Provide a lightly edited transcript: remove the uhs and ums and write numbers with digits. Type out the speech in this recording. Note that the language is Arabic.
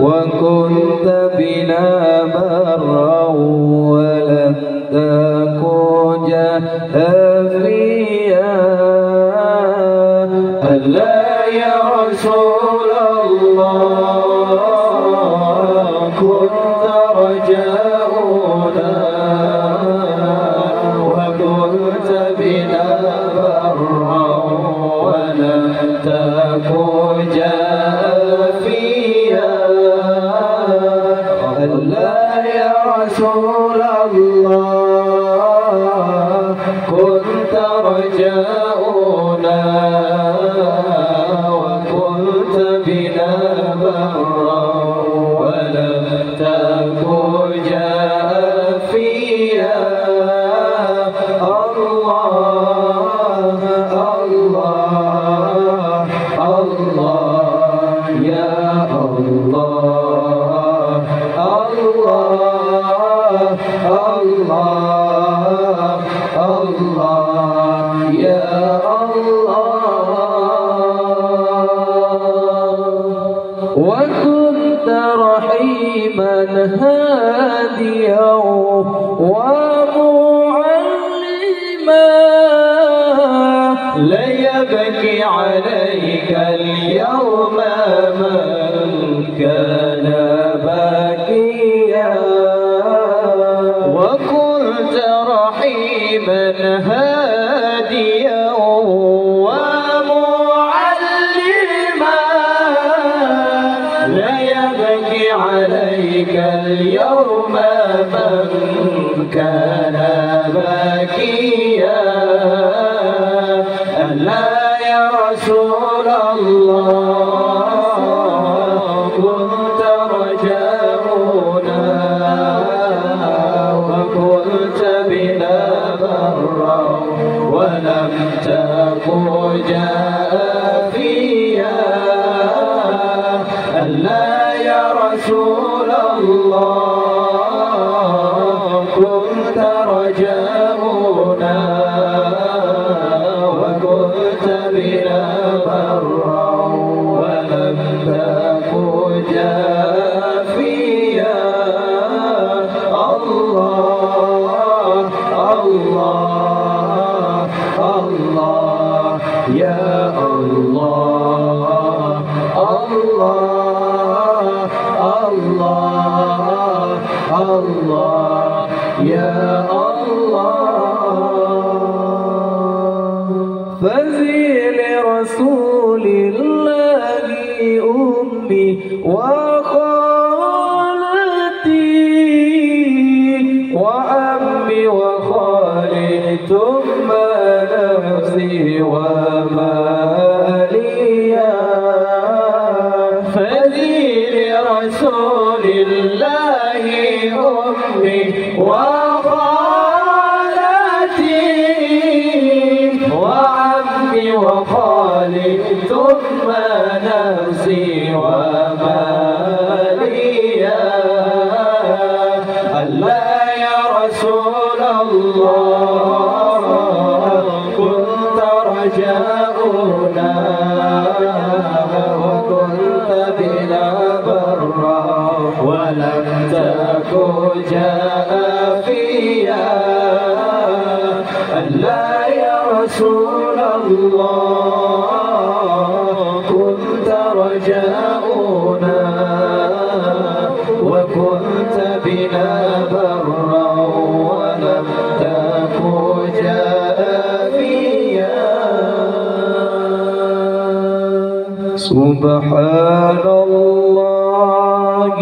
وكنت بنا برا ولم تكن جافيا. ألا يا رسول الله كنت رجاؤنا وكنت بنا برا ولم تكن جافيا. ألا يا رسول الله كنت رجاؤنا وكنت بنا برا ولم تكن جافيا. الله الله الله يا الله الله الله الله يا الله. وكنت رحيما هاديا ومعلما لا يبكي عليك اليوم من كان باكيا. وكنت رحيما هاديا ومعلما لا يبكي عليك اليوم من كان باكيا. ألا يا رسول الله كنت رجاؤنا وكنت بنا برا ولم تكن جافيا. ألا يا رسول الله كنت رجاؤنا وكنت بنا برا ولم تكن جافيا. الله الله الله يا الله الله الله الله يا الله. فزي لرسول الله أمي وخالتي وعمي وخالي ثم نفسي وماليا. فزي لرسول الله أمي وخالتي وعمي وخالي ثم نفسي وماليا. ألا يا رسول الله كنت رجاؤنا وكنت بنا برا ولم تكن جافيا. ألا يا رسول الله كنت رجاؤنا وكنت بنا برا ولم تكن جافيا. سبحان الله